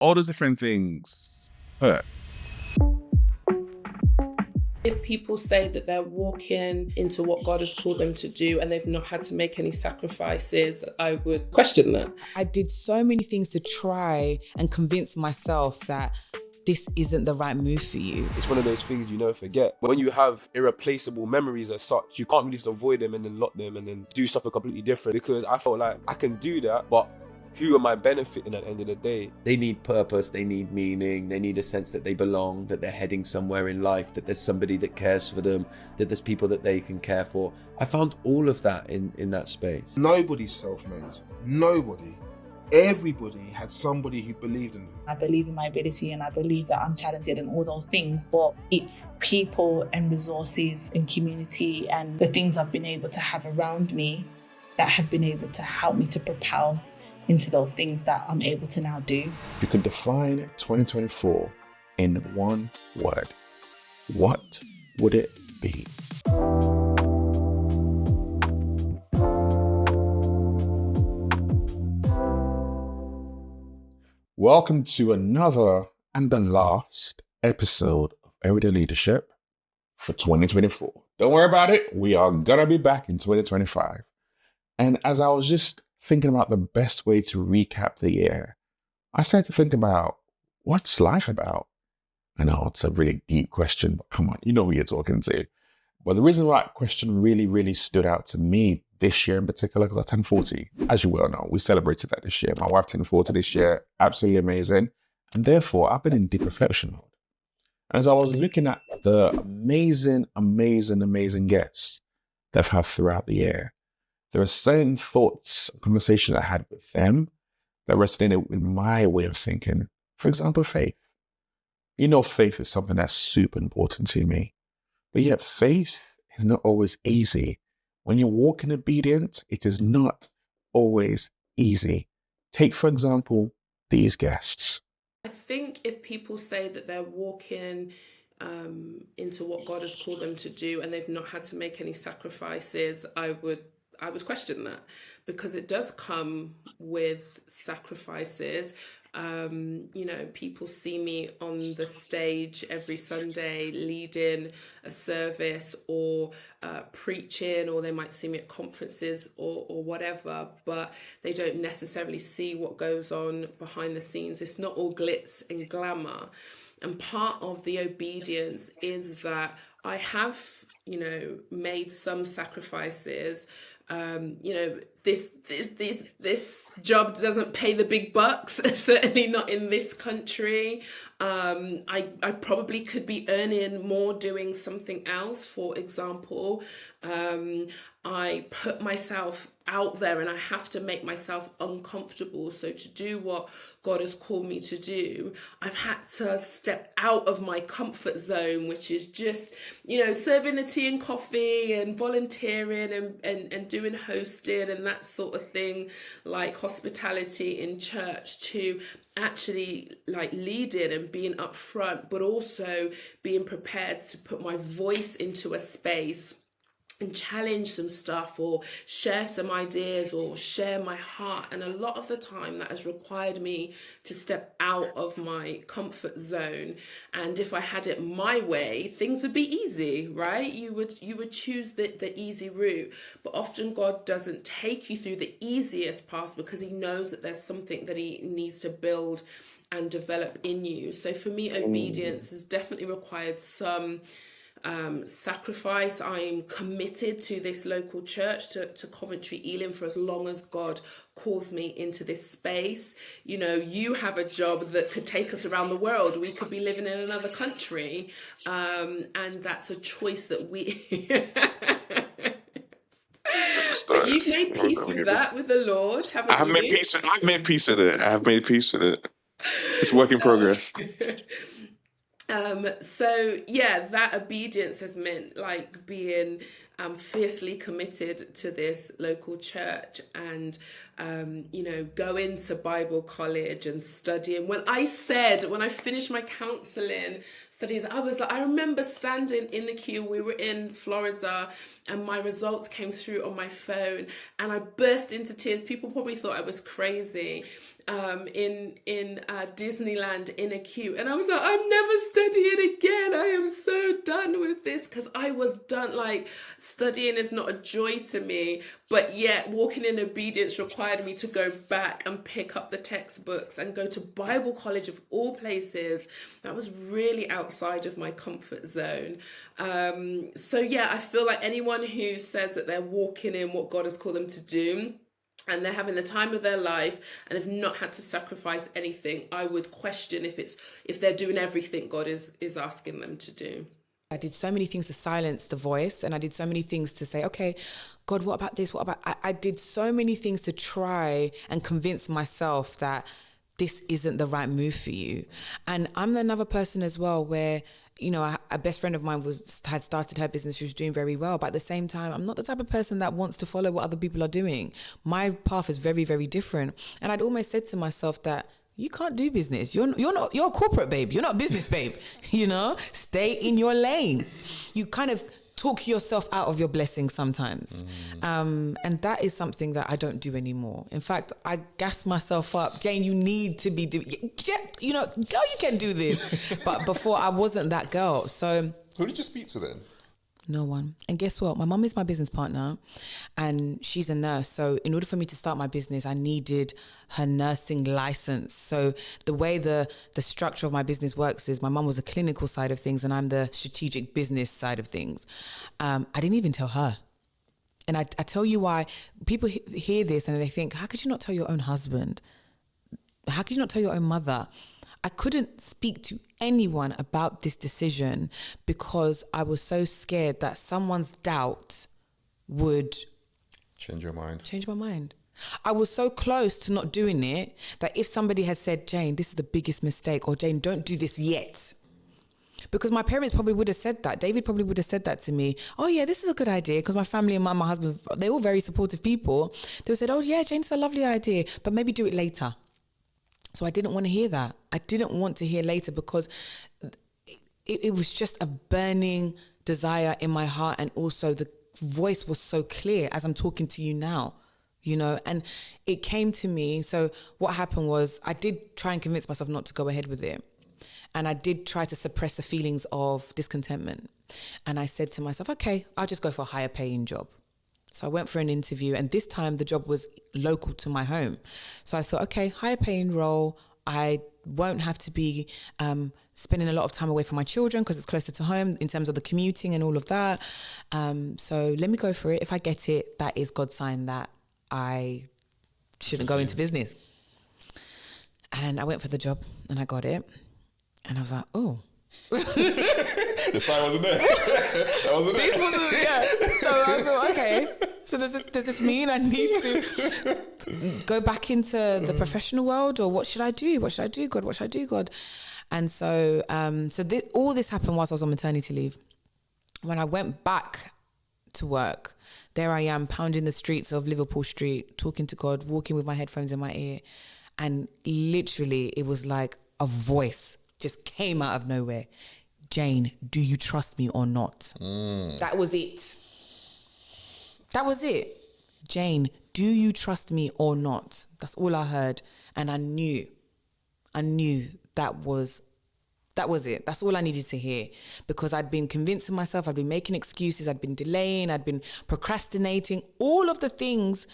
all those different things hurt. If people say that they're walking into what God has called them to do and they've not had to make any sacrifices, I would question that. I did so many things to try and convince myself that this isn't the right move for you. It's one of those things you never forget. When you have irreplaceable memories as such, you can't really just avoid them and then lock them and then do something completely different, because I felt like I can do that, but who am I benefiting at the end of the day? They need purpose, they need meaning, they need a sense that they belong, that they're heading somewhere in life, that there's somebody that cares for them, that there's people that they can care for. I found all of that in that space. Nobody's self-made. Nobody. Everybody had somebody who believed in them. I believe in my ability and I believe that I'm talented and all those things, but it's people and resources and community and the things I've been able to have around me that have been able to help me to propel into those things that I'm able to now do. You could define 2024 in one word. What would it be? Welcome to another and the last episode of Everyday Leadership for 2024. Don't worry about it. We are gonna be back in 2025. And as I was just thinking about the best way to recap the year, I started to think about what's life about? I know it's a really deep question, but come on, you know who you're talking to. But the reason why that question really stood out to me this year in particular, because I turned 40, as you well know, we celebrated that this year. My wife turned 40 this year, absolutely amazing. And therefore, I've been in deep reflection mode. And as I was looking at the amazing guests that I've had throughout the year, there are certain thoughts, conversations I had with them that resonated with my way of thinking. For example, faith. You know, faith is something that's super important to me. But yet faith is not always easy. When you walk in obedience, it is not always easy. Take, for example, these guests. I think if people say that they're walking into what God has called them to do and they've not had to make any sacrifices, I would question that, because it does come with sacrifices. People see me on the stage every Sunday leading a service or preaching, or they might see me at conferences or whatever, but they don't necessarily see what goes on behind the scenes. It's not all glitz and glamour. And part of the obedience is that I have, made some sacrifices. This job doesn't pay the big bucks, certainly not in this country. I probably could be earning more doing something else. For example, I put myself out there and I have to make myself uncomfortable. So to do what God has called me to do, I've had to step out of my comfort zone, which is just, serving the tea and coffee and volunteering and doing hosting and that sort of thing, like hospitality in church, to actually like leading and being up front, but also being prepared to put my voice into a space and challenge some stuff or share some ideas or share my heart. And a lot of the time that has required me to step out of my comfort zone. And if I had it my way, things would be easy, right? You would choose the easy route. But often God doesn't take you through the easiest path because he knows that there's something that he needs to build and develop in you. So for me, obedience has definitely required some sacrifice. I'm committed to this local church, to Coventry Ealing, for as long as God calls me into this space. You have a job that could take us around the world. We could be living in another country, and that's a choice that we But you've made peace with that, with the Lord, haven't you? I've made peace with it. I've made peace with it. It's a work in progress. That obedience has meant like being fiercely committed to this local church and go into Bible college and study. And when I finished my counseling studies, I remember standing in the queue. We were in Florida and my results came through on my phone and I burst into tears. People probably thought I was crazy in Disneyland in a queue. And I was like, I'm never studying again. I am so done with this, because I was done. Like, studying is not a joy to me, but yet walking in obedience required me to go back and pick up the textbooks and go to Bible college of all places. That was really outside of my comfort zone. I feel like anyone who says that they're walking in what God has called them to do, and they're having the time of their life and have not had to sacrifice anything, I would question if they're doing everything God is asking them to do. I did so many things to silence the voice, and I did so many things to say, okay, God, what about this? I did so many things to try and convince myself that this isn't the right move for you. And I'm another person as well where, a best friend of mine had started her business. She was doing very well. But at the same time, I'm not the type of person that wants to follow what other people are doing. My path is very, very different. And I'd almost said to myself that you can't do business. You're a corporate babe. You're not a business babe. Stay in your lane. You kind of talk yourself out of your blessings sometimes. And that is something that I don't do anymore. In fact, I gas myself up. Jane, you need to be doing, girl, you can do this. But before, I wasn't that girl. So who did you speak to then? No one. And guess what? My mum is my business partner and she's a nurse. So in order for me to start my business, I needed her nursing license. So the way the structure of my business works is my mum was the clinical side of things and I'm the strategic business side of things. I didn't even tell her. And I tell you why. People hear this and they think, how could you not tell your own husband? How could you not tell your own mother? I couldn't speak to anyone about this decision because I was so scared that someone's doubt would change your mind. Change my mind. I was so close to not doing it that if somebody had said, Jane, this is the biggest mistake, or Jane, don't do this yet. Because my parents probably would have said that. David probably would have said that to me. Oh yeah, this is a good idea. Because my family and my husband, they're all very supportive people. They would have said, oh yeah, Jane, it's a lovely idea, but maybe do it later. So I didn't want to hear that. I didn't want to hear later because it was just a burning desire in my heart. And also the voice was so clear as I'm talking to you now, and it came to me. So what happened was I did try and convince myself not to go ahead with it. And I did try to suppress the feelings of discontentment. And I said to myself, okay, I'll just go for a higher paying job. So I went for an interview and this time the job was local to my home. So I thought, okay, higher paying role. I won't have to be spending a lot of time away from my children because it's closer to home in terms of the commuting and all of that. So let me go for it. If I get it, that is God's sign that I shouldn't go into business. And I went for the job and I got it. And I was like, oh. The sign wasn't there. That wasn't there. This wasn't, yeah. So I thought, okay. So does this mean I need to go back into the professional world, or what should I do? What should I do, God? What should I do, God? And so, all this happened whilst I was on maternity leave. When I went back to work, there I am pounding the streets of Liverpool Street, talking to God, walking with my headphones in my ear, and literally it was like a voice just came out of nowhere. Jane, do you trust me or not? That was it. That was it. Jane, do you trust me or not? That's all I heard. And I knew that was it. That's all I needed to hear, because I'd been convincing myself, I'd been making excuses, I'd been delaying, I'd been procrastinating, all of the things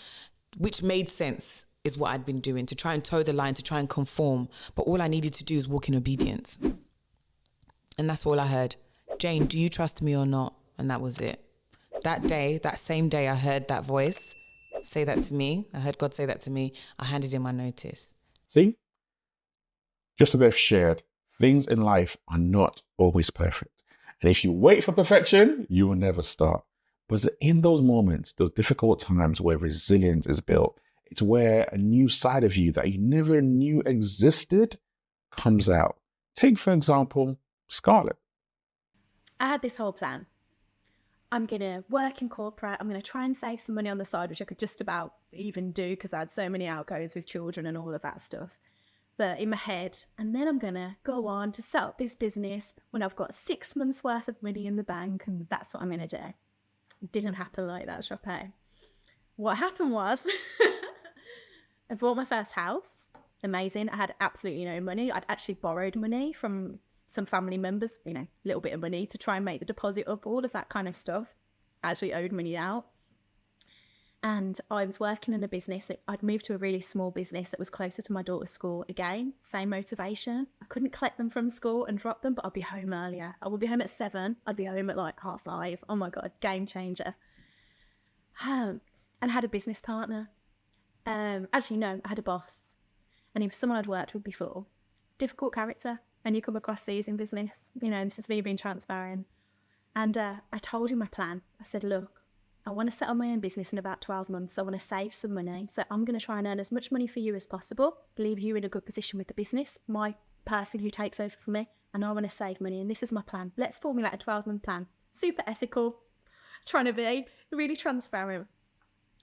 which made sense is what I'd been doing to try and toe the line, to try and conform. But all I needed to do is walk in obedience. And that's all I heard. Jane, do you trust me or not? And that was it. That day, that same day, I heard that voice say that to me. I heard God say that to me. I handed in my notice. See? Just as they've shared, things in life are not always perfect. And if you wait for perfection, you will never start. But in those moments, those difficult times where resilience is built, it's where a new side of you that you never knew existed comes out. Take, for example, Scarlett. I had this whole plan. I'm going to work in corporate. I'm going to try and save some money on the side, which I could just about even do because I had so many outgoings with children and all of that stuff. But in my head, and then I'm going to go on to set up this business when I've got 6 months worth of money in the bank, and that's what I'm going to do. It didn't happen like that, Sope. What happened was I bought my first house. Amazing. I had absolutely no money. I'd actually borrowed money from some family members, you know, a little bit of money to try and make the deposit up, all of that kind of stuff. I actually owed money out. And I was working in a business. I'd moved to a really small business that was closer to my daughter's school. Again, same motivation. I couldn't collect them from school and drop them, but I'd be home earlier. I would be home at 7. I'd be home at like 5:30. Oh my God, game changer. And had a business partner. Actually, no, I had a boss. And he was someone I'd worked with before. Difficult character. And you come across these in business. You know, this is me being transparent. And I told him my plan. I said, look, I want to set up my own business in about 12 months. I want to save some money. So I'm going to try and earn as much money for you as possible, leave you in a good position with the business, my person who takes over from me, and I want to save money. And this is my plan. Let's formulate a 12-month plan. Super ethical, trying to be really transparent.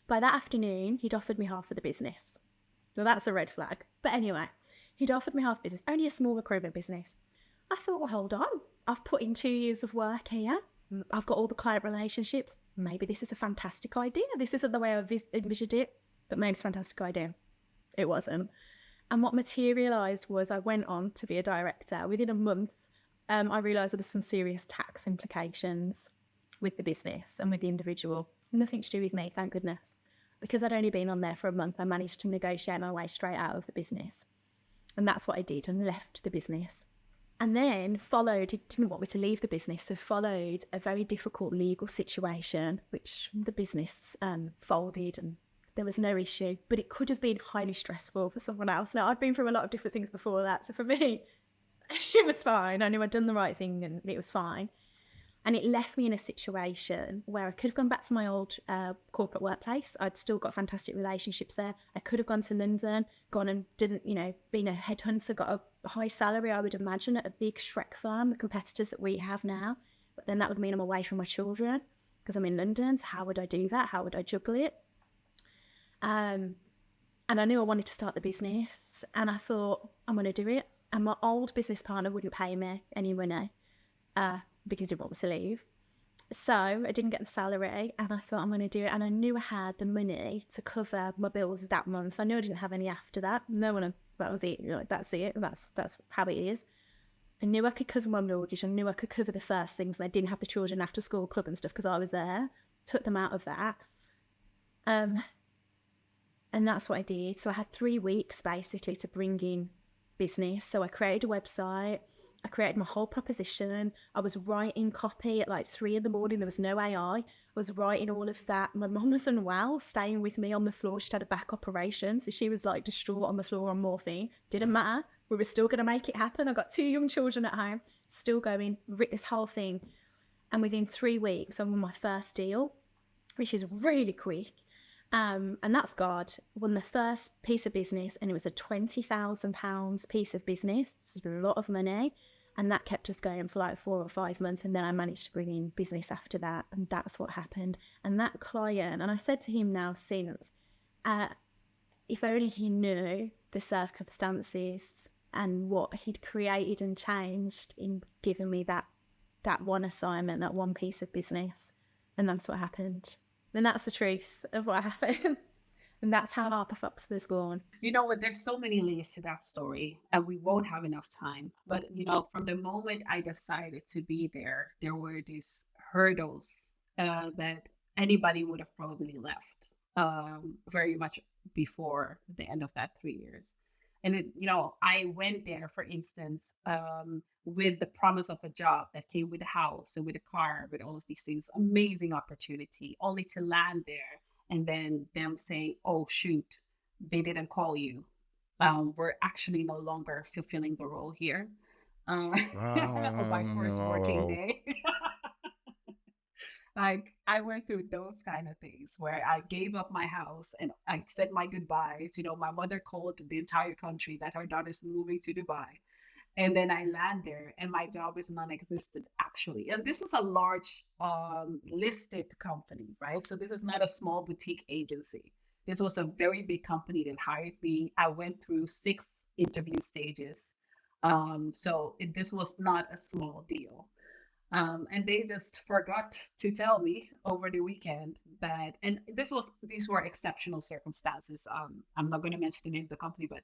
By that afternoon, he'd offered me half of the business. Well, that's a red flag. But anyway, he'd offered me half business, only a small recruitment business. I thought, well, hold on. I've put in 2 years of work here. I've got all the client relationships. Maybe this is a fantastic idea. This isn't the way I envisioned it, but maybe it's a fantastic idea. It wasn't. And what materialised was I went on to be a director. Within a month, I realised there was some serious tax implications with the business and with the individual. Nothing to do with me, thank goodness. Because I'd only been on there for a month, I managed to negotiate my way straight out of the business. And that's what I did, and left the business. And then followed, he didn't want me to leave the business, so followed a very difficult legal situation, which the business folded, and there was no issue. But it could have been highly stressful for someone else. Now, I'd been through a lot of different things before that, so for me, it was fine. I knew I'd done the right thing, and it was fine. And it left me in a situation where I could have gone back to my old corporate workplace. I'd still got fantastic relationships there. I could have gone to London, gone and didn't, you know, been a headhunter, got a high salary, I would imagine, at a big Shrek firm, the competitors that we have now. But then that would mean I'm away from my children because I'm in London. So how would I do that? How would I juggle it? And I knew I wanted to start the business. And I thought, I'm going to do it. And my old business partner wouldn't pay me any money. Because he didn't want me to leave. So I didn't get the salary, and I thought, I'm going to do it. And I knew I had the money to cover my bills that month. I knew I didn't have any after that. No one, that was it. Like, that's it. That's how it is. I knew I could cover my mortgage. I knew I could cover the first things, and I didn't have the children after school club and stuff because I was there. Took them out of that. And that's what I did. So I had 3 weeks basically to bring in business. So I created a website. I created my whole proposition. I was writing copy at like 3 a.m. There was no AI. I was writing all of that. My mum was unwell, staying with me on the floor. She'd had a back operation. So she was like distraught on the floor on morphine. Didn't matter. We were still going to make it happen. I got 2 young children at home, still going, this whole thing. And within 3 weeks, I won my first deal, which is really quick. And that's God. Won the first piece of business, and it was a £20,000 piece of business. It's a lot of money. And that kept us going for like 4 or 5 months. And then I managed to bring in business after that. And that's what happened. And that client, and I said to him now since, if only he knew the circumstances and what he'd created and changed in giving me that one assignment, that one piece of business. And that's what happened. And that's the truth of what happened. And that's how Harper Fox was born. You know what? There's so many layers to that story, and we won't have enough time. But, you know, from the moment I decided to be there were these hurdles that anybody would have probably left very much before the end of that 3 years. And, you know, I went there, for instance, with the promise of a job that came with a house and with a car, with all of these things, amazing opportunity, only to land there. And then them saying, oh, shoot, they didn't call you. We're actually no longer fulfilling the role here on my first working day. Like, I went through those kind of things where I gave up my house and I said my goodbyes. You know, my mother called the entire country that her daughter's moving to Dubai. And then I land there and my job is non-existent actually. And this is a large listed company, right? So this is not a small boutique agency. This was a very big company that hired me. I went through 6 interview stages. This was not a small deal. And they just forgot to tell me over the weekend that, and these were exceptional circumstances. I'm not going to mention the name of the company, but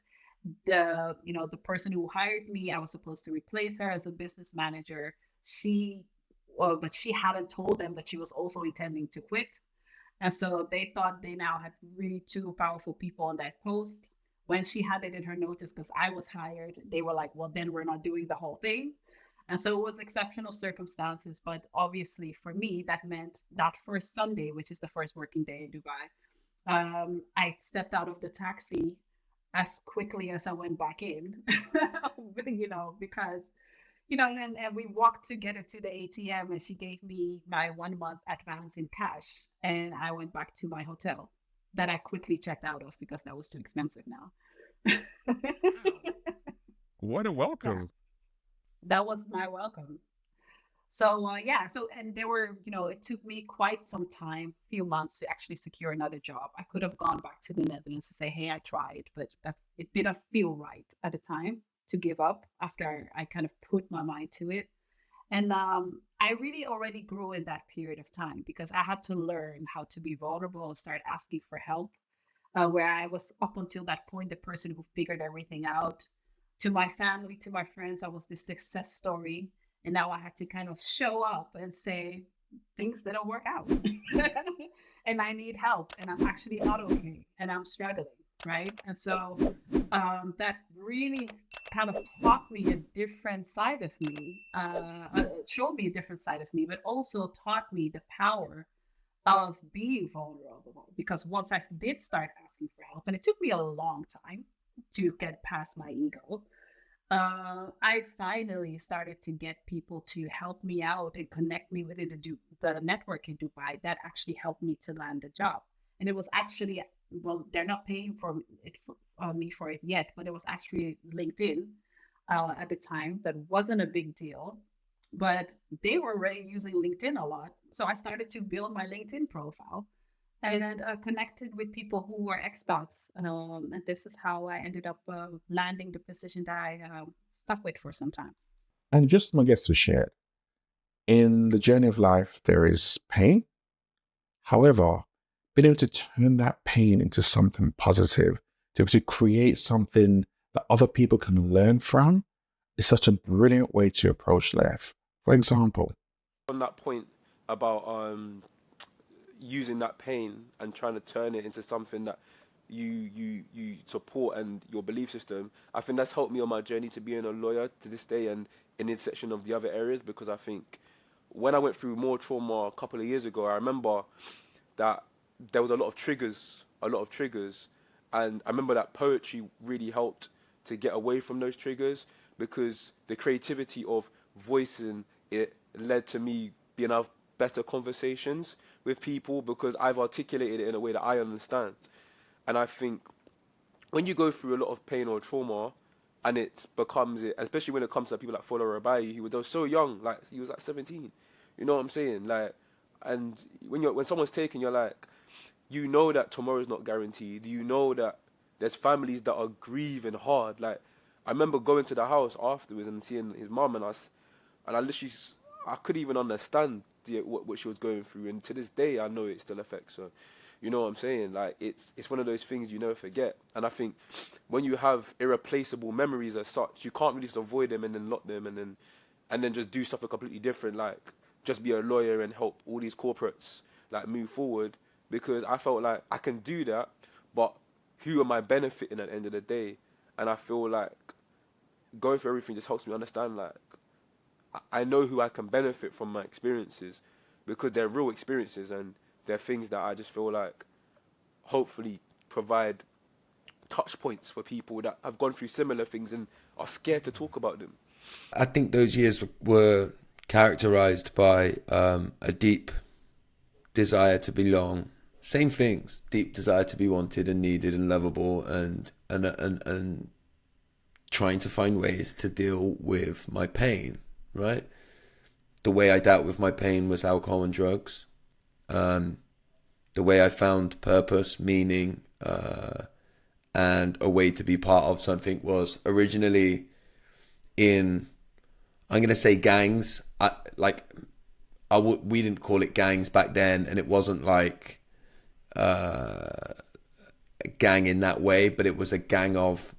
the person who hired me, I was supposed to replace her as a business manager. But she hadn't told them that she was also intending to quit, and so they thought they now had really 2 powerful people on that post. When she had it in her notice, because I was hired, they were like, well, then we're not doing the whole thing. And so it was exceptional circumstances, but obviously for me, that meant that first Sunday, which is the first working day in Dubai, I stepped out of the taxi as quickly as I went back in, because, and we walked together to the ATM and she gave me my 1 month advance in cash. And I went back to my hotel that I quickly checked out of because that was too expensive now. What a welcome. That was my welcome. So and there were, it took me quite some time, few months to actually secure another job. I could have gone back to the Netherlands to say, hey, I tried, but it didn't feel right at the time to give up after I kind of put my mind to it. And I really already grew in that period of time because I had to learn how to be vulnerable and start asking for help. Where I was up until that point, the person who figured everything out. To my family, to my friends, I was the success story. And now I had to kind of show up and say, things didn't work out. And I need help. And I'm actually not okay. And I'm struggling, right? And so that really kind of taught me a different side of me, showed me a different side of me, but also taught me the power of being vulnerable. Because once I did start asking for help, and it took me a long time to get past my ego, I finally started to get people to help me out and connect me with the network in Dubai that actually helped me to land a job. And it was actually, well, they're not paying me for it yet, but it was actually LinkedIn at the time. That wasn't a big deal, but they were already using LinkedIn a lot. So I started to build my LinkedIn profile and then connected with people who were expats. And this is how I ended up landing the position that I stuck with for some time. And just my guests to share, in the journey of life, there is pain. However, being able to turn that pain into something positive, to be able to create something that other people can learn from, is such a brilliant way to approach life. For example, on that point about using that pain and trying to turn it into something that you support and your belief system, I think that's helped me on my journey to being a lawyer to this day and in the intersection of the other areas, because I think when I went through more trauma a couple of years ago, I remember that there was a lot of triggers, and I remember that poetry really helped to get away from those triggers, because the creativity of voicing it led to me being able to have better conversations with people because I've articulated it in a way that I understand. And I think when you go through a lot of pain or trauma, and it becomes it, especially when it comes to people like Fola Rabai, who was so young, like he was like 17. You know what I'm saying? Like, and when someone's taken, you're like, you know that tomorrow's not guaranteed. You know that there's families that are grieving hard. Like, I remember going to the house afterwards and seeing his mum and us, and I couldn't even understand what she was going through. And to this day, I know it still affects her. You know what I'm saying? Like, it's one of those things you never forget. And I think when you have irreplaceable memories as such, you can't really just avoid them and then lock them and then just do something completely different, like just be a lawyer and help all these corporates like move forward. Because I felt like I can do that, but who am I benefiting at the end of the day? And I feel like going through everything just helps me understand, like, I know who I can benefit from my experiences, because they're real experiences and they're things that I just feel like hopefully provide touch points for people that have gone through similar things and are scared to talk about them. I think those years were characterized by a deep desire to belong. Same things, deep desire to be wanted and needed and lovable and trying to find ways to deal with my pain, right? The way I dealt with my pain was alcohol and drugs. The way I found purpose, meaning, and a way to be part of something was originally in, I'm going to say gangs. We didn't call it gangs back then, and it wasn't like a gang in that way, but it was a gang of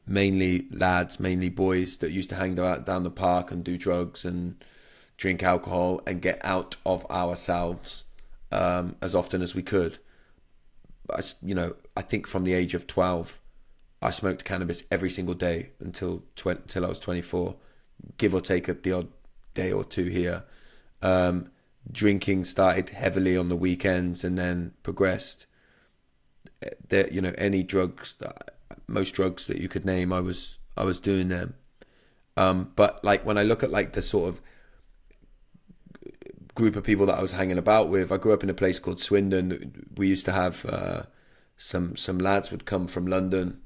mainly lads, mainly boys that used to hang out down the park and do drugs and drink alcohol and get out of ourselves as often as we could. I think from the age of 12, I smoked cannabis every single day until I was 24, give or take the odd day or two here. Drinking started heavily on the weekends and then progressed. Any drugs, most drugs that you could name, I was doing them. But like when I look at like the sort of group of people that I was hanging about with, I grew up in a place called Swindon. We used to have some lads would come from London,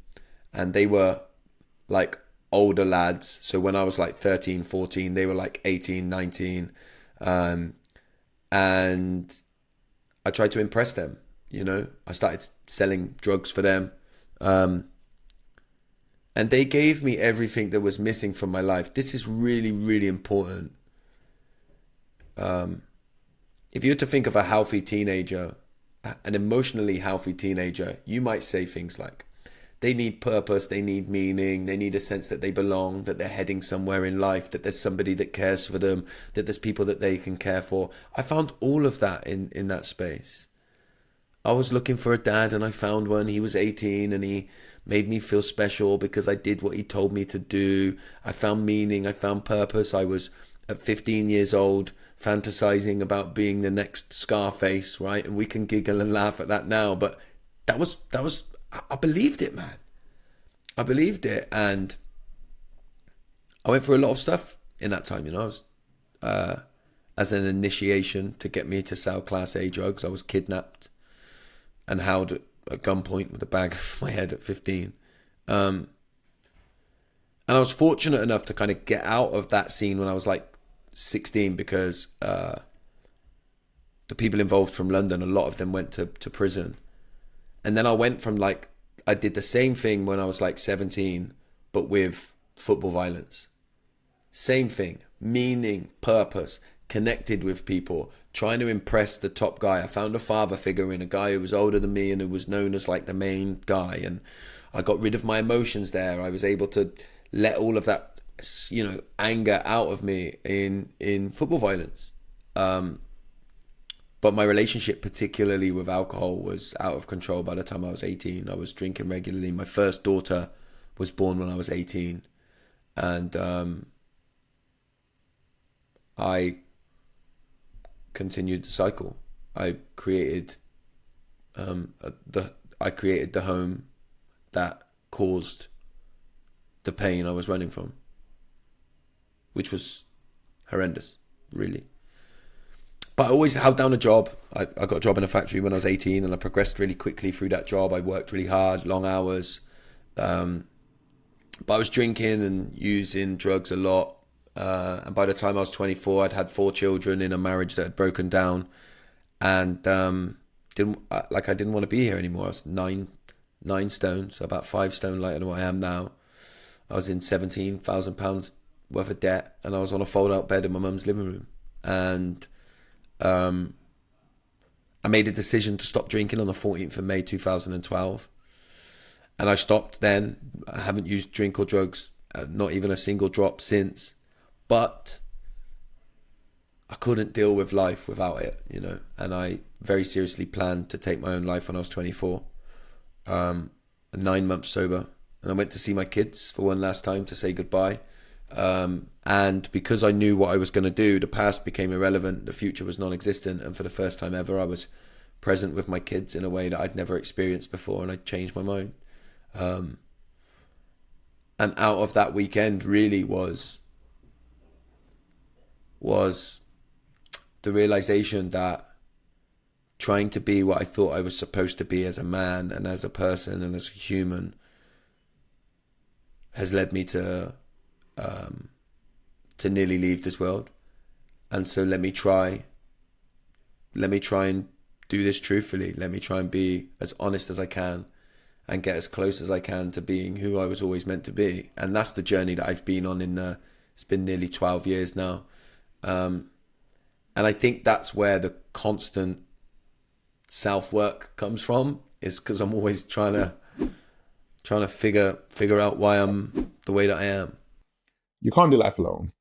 and they were like older lads. So when I was like 13, 14, they were like 18, 19. And I tried to impress them, I started selling drugs for them. And they gave me everything that was missing from my life. This is really, really important. If you were to think of a healthy teenager, an emotionally healthy teenager, you might say things like, they need purpose, they need meaning, they need a sense that they belong, that they're heading somewhere in life, that there's somebody that cares for them, that there's people that they can care for. I found all of that in that space. I was looking for a dad and I found one. He was 18 and he made me feel special because I did what he told me to do. I found meaning, I found purpose. I was at 15 years old fantasizing about being the next Scarface, right? And we can giggle and laugh at that now, but that was I believed it, man. I believed it, and I went through a lot of stuff in that time. I was as an initiation to get me to sell Class A drugs. I was kidnapped and held at gunpoint with a bag over my head at 15. And I was fortunate enough to kind of get out of that scene when I was like 16 because the people involved from London, a lot of them went to prison. And then I went from I did the same thing when I was like 17, but with football violence. Same thing, meaning, purpose, connected with people, trying to impress the top guy. I found a father figure in a guy who was older than me and who was known as like the main guy. And I got rid of my emotions there. I was able to let all of that, anger out of me in football violence. But my relationship, particularly with alcohol, was out of control by the time I was 18. I was drinking regularly. My first daughter was born when I was 18. And I continued the cycle. I created the home that caused the pain I was running from, which was horrendous, really. But I always held down a job. I got a job in a factory when I was 18 and I progressed really quickly through that job. I worked really hard, long hours. But I was drinking and using drugs a lot. And by the time I was 24, I'd had 4 children in a marriage that had broken down. And I didn't want to be here anymore. I was 9 stone, so about 5 stone lighter than what I am now. I was in £17,000 worth of debt and I was on a fold-out bed in my mum's living room. And I made a decision to stop drinking on the 14th of May 2012, and I stopped then. I haven't used drink or drugs, not even a single drop since, but I couldn't deal with life without it, and I very seriously planned to take my own life when I was 24, 9 months sober, and I went to see my kids for one last time to say goodbye. And because I knew what I was going to do, the past became irrelevant, the future was non-existent, and for the first time ever I was present with my kids in a way that I'd never experienced before, and I changed my mind. And out of that weekend really was the realization that trying to be what I thought I was supposed to be as a man and as a person and as a human has led me to nearly leave this world. And so let me try and do this truthfully. Let me try and be as honest as I can and get as close as I can to being who I was always meant to be. And that's the journey that I've been on it's been nearly 12 years now. And I think that's where the constant self-work comes from, is because I'm always trying to figure out why I'm the way that I am. You can't do life alone.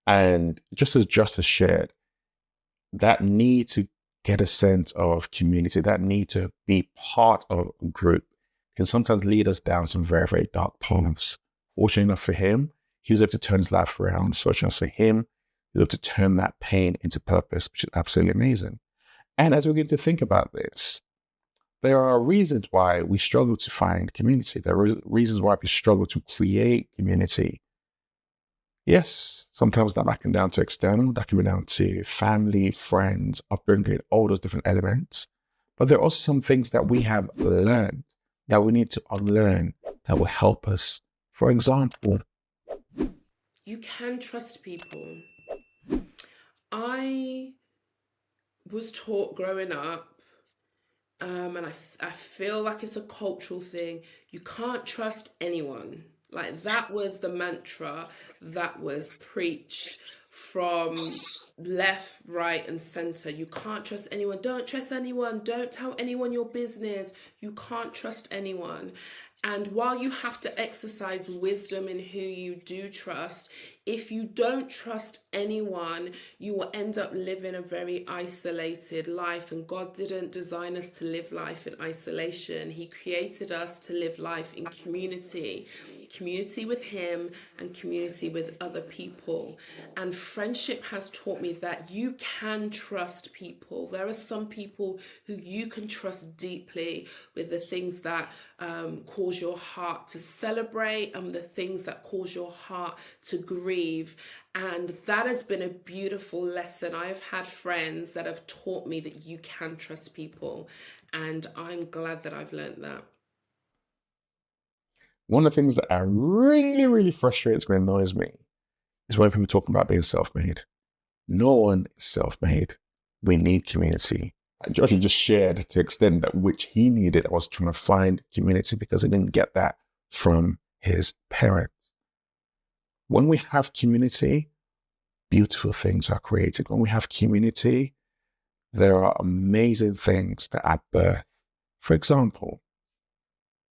And just as Justice shared, that need to get a sense of community, that need to be part of a group can sometimes lead us down some very, very dark paths. Fortunate enough for him, he was able to turn his life around. Fortunate enough for him, he was able to turn that pain into purpose, which is absolutely amazing. And as we begin to think about this, there are reasons why we struggle to find community. There are reasons why we struggle to create community. Yes, sometimes that can be down to external, that can be down to family, friends, upbringing, all those different elements. But there are also some things that we have learned that we need to unlearn that will help us. For example, you can trust people. I was taught growing up, and I feel like it's a cultural thing. You can't trust anyone. Like, that was the mantra that was preached from left, right, and center. You can't trust anyone. Don't trust anyone. Don't tell anyone your business. You can't trust anyone. And while you have to exercise wisdom in who you do trust, if you don't trust anyone, you will end up living a very isolated life. And God didn't design us to live life in isolation. He created us to live life in community with Him and community with other people. And friendship has taught me that you can trust people. There are some people who you can trust deeply with the things that cause your heart to celebrate and the things that cause your heart to grieve. And that has been a beautiful lesson. I've had friends that have taught me that you can trust people, and I'm glad that I've learned that. one of the things that really, really frustrates me and annoys me is when people talk about being self-made. No one is self-made. We need community. Josh just shared to the extent that which he needed was trying to find community because he didn't get that from his parents. When we have community, beautiful things are created. When we have community, there are amazing things that are birthed. For example,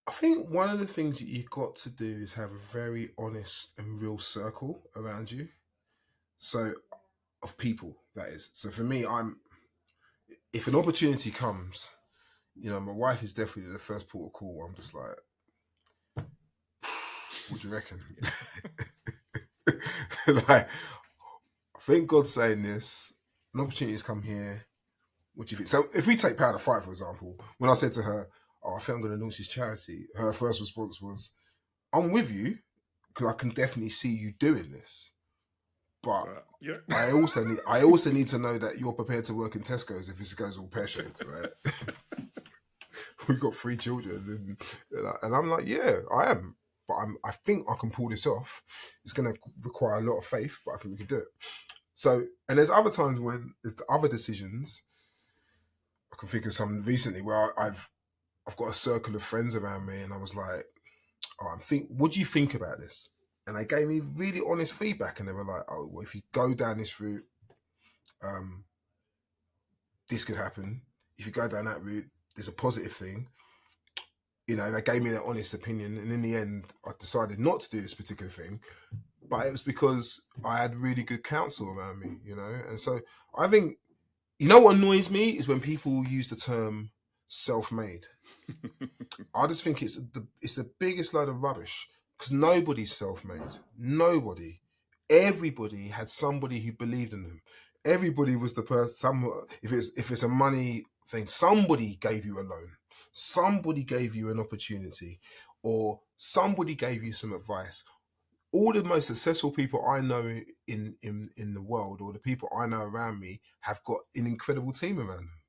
I think one of the things that you've got to do is have a very honest and real circle around you. So, of people, that is. So for me, if an opportunity comes, my wife is definitely the first port of call. I'm just like, what do you reckon? Like, I think God's saying this. An opportunity's come here. What do you think? So if we take Power to Fight, for example, when I said to her, I think I'm going to launch this charity, her first response was, I'm with you because I can definitely see you doing this. But yeah. I also need to know that you're prepared to work in Tesco's if this goes all pear-shaped, right? We've got 3 children, and I'm like, yeah, I am. But I think I can pull this off. It's going to require a lot of faith, but I think we can do it. So, and there's other times when there's the other decisions. I can think of some recently where I've got a circle of friends around me, and I was like, what do you think about this? And they gave me really honest feedback, and they were like, oh, well, if you go down this route, this could happen. If you go down that route, there's a positive thing. They gave me their honest opinion, and in the end, I decided not to do this particular thing, but it was because I had really good counsel around me, And so I think, what annoys me is when people use the term self-made. I just think it's the biggest load of rubbish, because nobody's self-made. Nobody. Everybody had somebody who believed in them. Everybody was the person. If it's a money thing, somebody gave you a loan. Somebody gave you an opportunity, or somebody gave you some advice. All the most successful people I know in the world, or the people I know around me, have got an incredible team around them.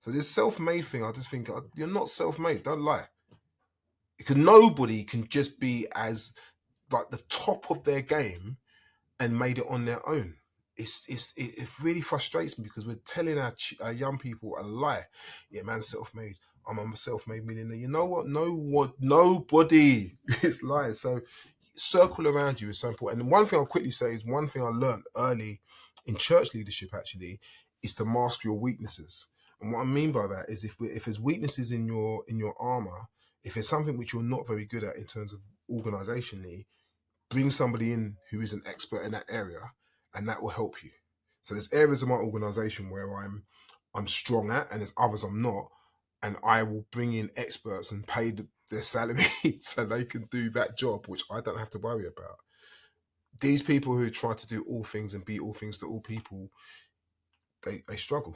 So this self-made thing, I just think you're not self-made. Don't lie. Because nobody can just be as like the top of their game and made it on their own. It really frustrates me because we're telling our young people a lie. Yeah, man, self-made. I'm a self-made millionaire. You know what? Nobody is lying. So circle around you is so important. And one thing I'll quickly say is one thing I learned early in church leadership actually is to mask your weaknesses. And what I mean by that is if there's weaknesses in your armor, if there's something which you're not very good at in terms of organizationally, bring somebody in who is an expert in that area, and that will help you. So there's areas of my organization where I'm strong at, and there's others I'm not, and I will bring in experts and pay their salary so they can do that job, which I don't have to worry about. These people who try to do all things and be all things to all people, they struggle.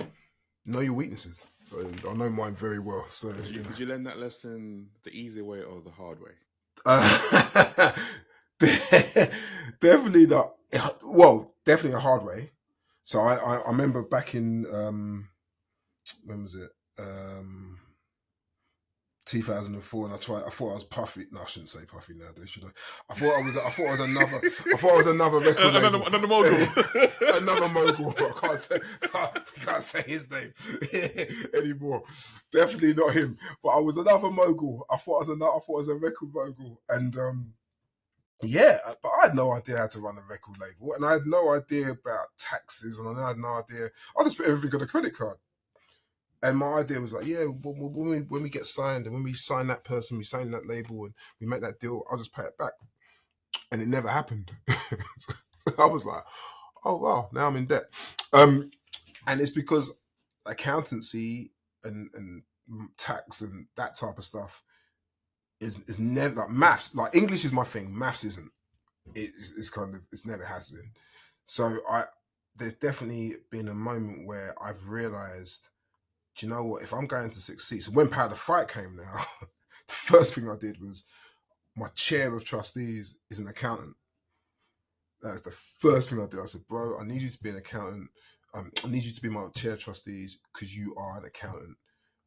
Know your weaknesses. I know mine very well. So Did you learn that lesson the easy way or the hard way? Definitely not. Well, definitely a hard way. So I remember back in when was it? 2004, and I thought I was Puffy. No, I shouldn't say Puffy nowadays, should I? I thought I was another record label. Another mogul. Another mogul. I can't say his name anymore. Definitely not him. But I was another mogul. I thought I was a record mogul, and yeah, but I had no idea how to run a record label, and I had no idea about taxes, and I had no idea. I just put everything on a credit card. And my idea was like, yeah, when we get signed and when we sign that person, we sign that label and we make that deal, I'll just pay it back. And it never happened. So I was like, oh, wow, now I'm in debt. And it's because accountancy and tax and that type of stuff is never, like maths, like English is my thing. Maths isn't. It's never has been. So there's definitely been a moment where I've realized, do you know what? If I'm going to succeed, so when Power the Fight came now, the first thing I did was my chair of trustees is an accountant. That's the first thing I did. I said, bro, I need you to be an accountant. I need you to be my chair of trustees because you are an accountant.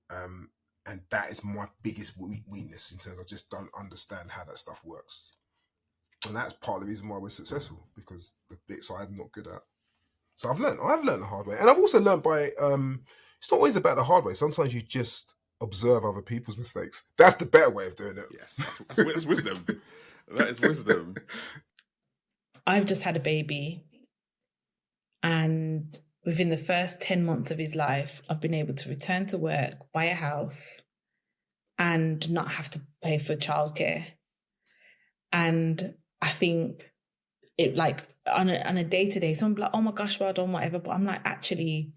And that is my biggest weakness in terms of I just don't understand how that stuff works. And that's part of the reason why we're successful, because the bits I'm not good at. So I've learned the hard way. And I've also learned by, it's not always about the hard way. Sometimes you just observe other people's mistakes. That's the better way of doing it. Yes, that's wisdom. That is wisdom. I've just had a baby, and within the first 10 months of his life, I've been able to return to work, buy a house, and not have to pay for childcare. And I think it, like, on a day-to-day, someone's like, oh my gosh, well done, whatever. But I'm like, actually,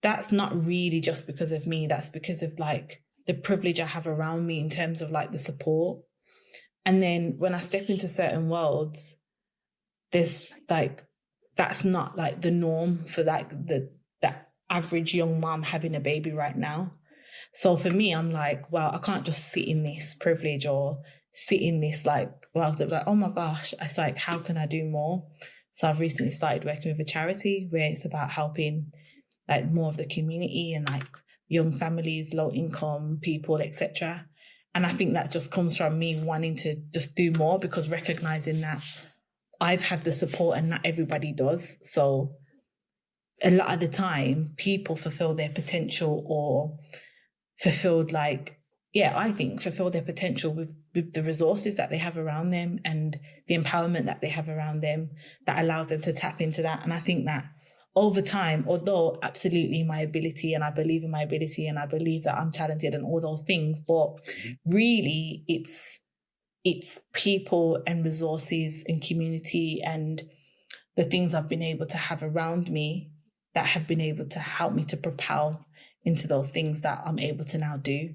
that's not really just because of me. That's because of like the privilege I have around me in terms of like the support. And then when I step into certain worlds, there's like, that's not like the norm for like that average young mom having a baby right now. So for me, I'm like, well, I can't just sit in this privilege or sit in this like, well, they're like, oh my gosh, it's like, how can I do more? So I've recently started working with a charity where it's about helping like more of the community and like young families, low income people, etc. And I think that just comes from me wanting to just do more, because recognizing that I've had the support and not everybody does. So a lot of the time people fulfill their potential or fulfill their potential with the resources that they have around them and the empowerment that they have around them that allows them to tap into that. And I think that over time, although absolutely my ability, and I believe in my ability and I believe that I'm talented and all those things, but really it's people and resources and community and the things I've been able to have around me that have been able to help me to propel into those things that I'm able to now do.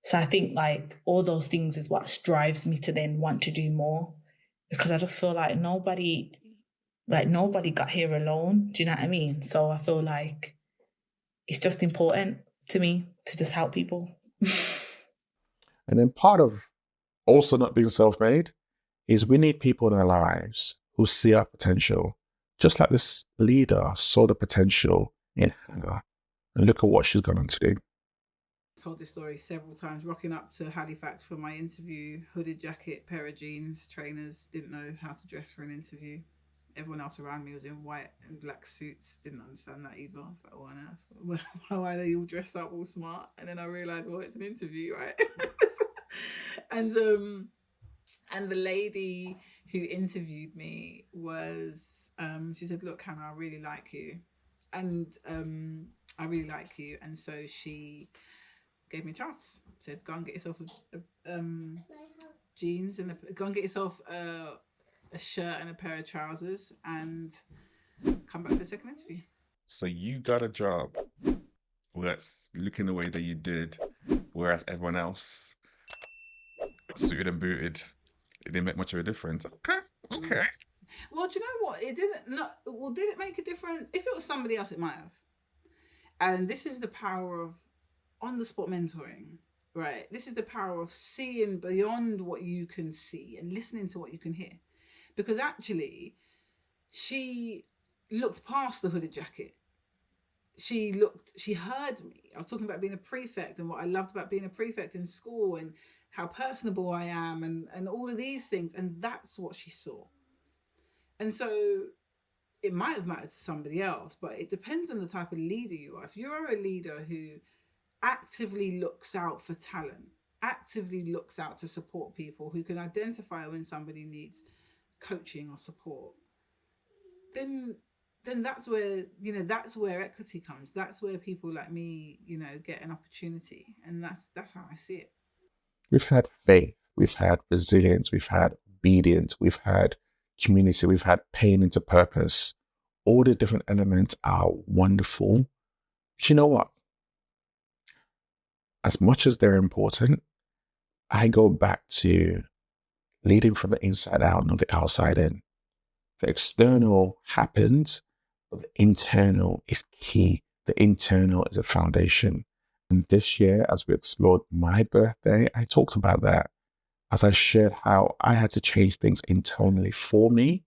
So I think like all those things is what drives me to then want to do more, because I just feel like nobody got here alone. Do you know what I mean? So I feel like it's just important to me to just help people. And then part of also not being self-made is we need people in our lives who see our potential, just like this leader saw the potential in Hannah, and look at what she's gone on to do. told this story several times. Rocking up to Halifax for my interview, hooded jacket, pair of jeans, trainers, didn't know how to dress for an interview. Everyone else around me was in white and black suits. Didn't understand that either. I was like, what on earth? Why are they all dressed up all smart? And then I realized, well, it's an interview, right? and the lady who interviewed me was, she said, look, Hannah, I really like you. And I really like you. And so she gave me a chance. Said, go and get yourself a jeans and go and get yourself a shirt and a pair of trousers and come back for the second interview. So you got a job that's looking the way that you did, whereas everyone else suited and booted. It didn't make much of a difference. Okay. Well, do you know what? It didn't. Not well. Did it make a difference? If it was somebody else, it might have. And this is the power of on-the-spot mentoring, right? This is the power of seeing beyond what you can see and listening to what you can hear, because actually, she looked past the hooded jacket. She heard me. I was talking about being a prefect and what I loved about being a prefect in school and how personable I am and all of these things. And that's what she saw. And so it might have mattered to somebody else, but it depends on the type of leader you are. If you're a leader who actively looks out for talent, actively looks out to support people, who can identify when somebody needs coaching or support, then that's where, that's where equity comes. That's where people like me, get an opportunity. And that's how I see it. We've had faith, we've had resilience, we've had obedience, we've had community, we've had pain into purpose. All the different elements are wonderful. But you know what? As much as they're important, I go back to leading from the inside out, not the outside in. The external happens, but the internal is key. The internal is a foundation. And this year, as we explored my birthday, I talked about that as I shared how I had to change things internally for me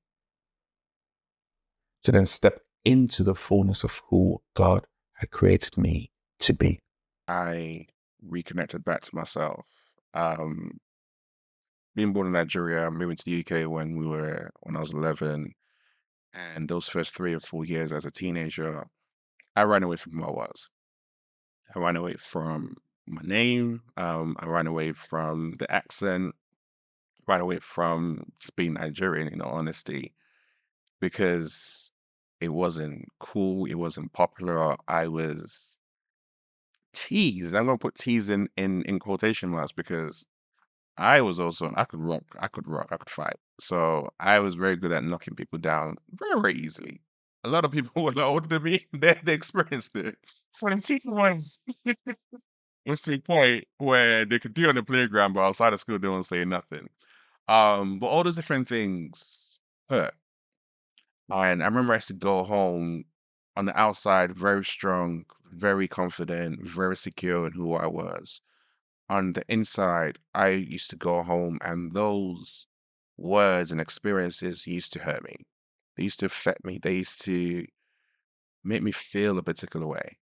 to then step into the fullness of who God had created me to be. I reconnected back to myself. Being born in Nigeria, moving to the UK when I was 11, and those first 3 or 4 years as a teenager, I ran away from who I was. I ran away from my name. I ran away from the accent. Ran away from just being Nigerian, in all honesty, because it wasn't cool. It wasn't popular. I was teased. I'm gonna put teased in quotation marks because I could fight. So I was very good at knocking people down very, very easily. A lot of people who were a lot older than me, they experienced it. So them teaching was to a point where they could do it on the playground, but outside of school they won't say nothing. But all those different things hurt. And I remember I used to go home on the outside very strong, very confident, very secure in who I was. On the inside, I used to go home and those words and experiences used to hurt me. They used to affect me. They used to make me feel a particular way.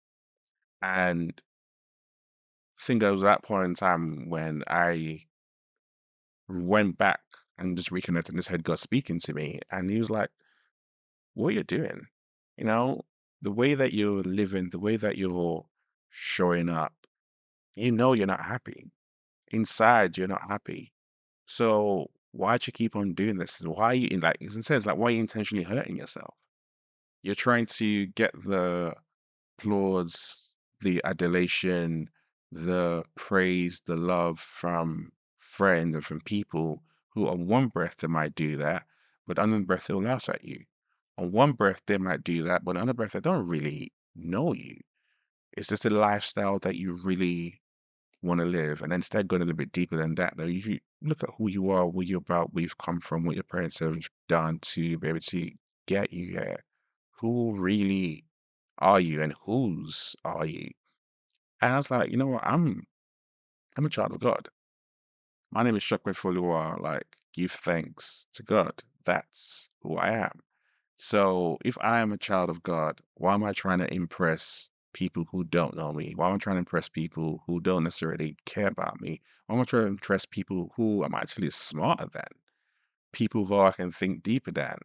And I think there was that point in time when I went back and just reconnected and just had God speaking to me. And he was like, what you're doing, the way that you're living, the way that you're showing up, you're not happy. Inside, you're not happy. So why'd you keep on doing this? Why are you in like, in a sense, like, why are you intentionally hurting yourself? You're trying to get the applause, the adulation, the praise, the love from friends and from people who on one breath they might do that, but on another breath they'll laugh at you. On one breath they might do that, but on another breath they don't really know you. It's just a lifestyle that you really want to live. And instead going a little bit deeper than that, though, you look at who you are, what you're about, where you've come from, what your parents have done to be able to get you here. Who really are you and whose are you? And I was like, you know what? I'm a child of God. My name is Shokwe Folua. Like, give thanks to God. That's who I am. So if I am a child of God, why am I trying to impress people who don't know me? Why am I trying to impress people who don't necessarily care about me? Why am I trying to impress people who I'm actually smarter than? People who I can think deeper than?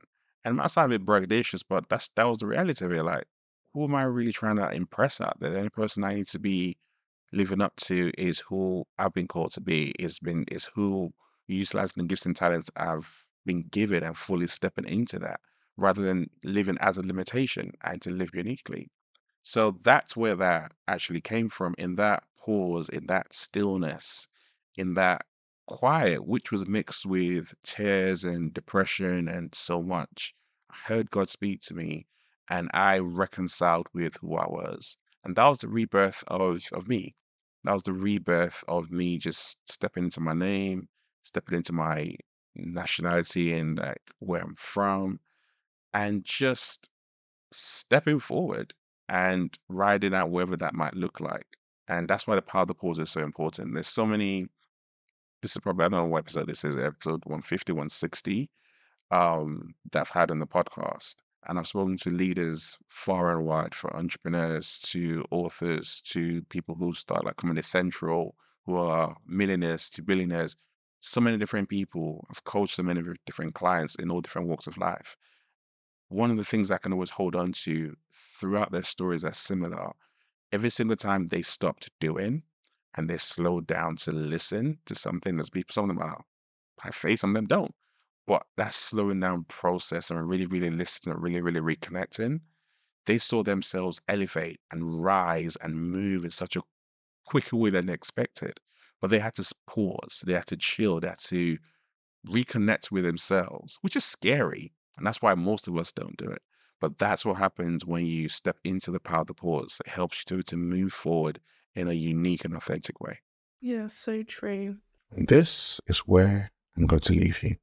And it might sound a bit braggadocious, but that was the reality of it. Like, who am I really trying to impress out there? The only person I need to be living up to is who I've been called to be, is who utilizing the gifts and talents I've been given and fully stepping into that, rather than living as a limitation and to live uniquely. So that's where that actually came from, in that pause, in that stillness, in that quiet, which was mixed with tears and depression and so much. I heard God speak to me and I reconciled with who I was. And that was the rebirth of me. That was the rebirth of me just stepping into my name, stepping into my nationality and like where I'm from, and just stepping forward and riding out wherever that might look like. And that's why the power of the pause is so important. There's so many, this is probably, I don't know what episode this is, episode 150, 160, that I've had on the podcast. And I've spoken to leaders far and wide, from entrepreneurs to authors to people who start like Comedy Central, who are millionaires to billionaires. So many different people. I've coached so many different clients in all different walks of life. One of the things I can always hold on to throughout their stories are similar. Every single time they stopped doing and they slowed down to listen to something, there's people, some of them are by faith, some of them don't. But that slowing down process and really, really listening and really, really reconnecting, they saw themselves elevate and rise and move in such a quicker way than they expected. But they had to pause, they had to chill, they had to reconnect with themselves, which is scary. And that's why most of us don't do it. But that's what happens when you step into the power of the pause. It helps you to move forward in a unique and authentic way. Yeah, so true. And this is where I'm going to leave you.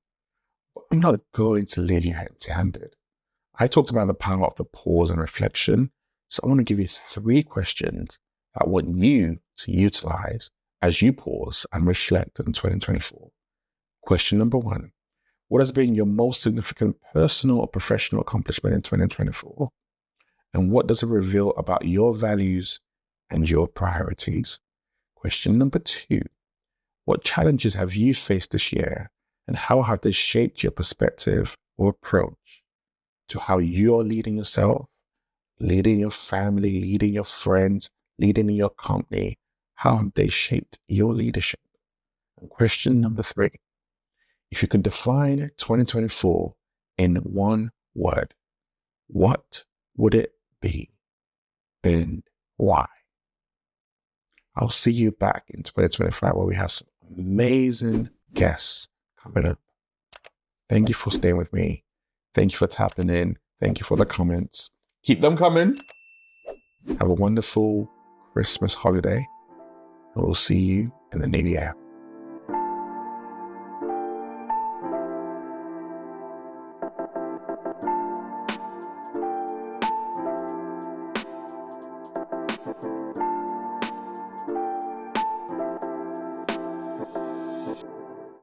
I'm not going to leave you empty-handed. I talked about the power of the pause and reflection. So I want to give you 3 questions I want you to utilize as you pause and reflect in 2024. Question number 1. What has been your most significant personal or professional accomplishment in 2024? And what does it reveal about your values and your priorities? Question number 2. What challenges have you faced this year, and how have they shaped your perspective or approach to how you're leading yourself, leading your family, leading your friends, leading your company? How have they shaped your leadership? And question number 3. If you could define 2024 in one word, what would it be? And why? I'll see you back in 2025 where we have some amazing guests coming up. Thank you for staying with me. Thank you for tapping in. Thank you for the comments. Keep them coming. Have a wonderful Christmas holiday. And we'll see you in the new year.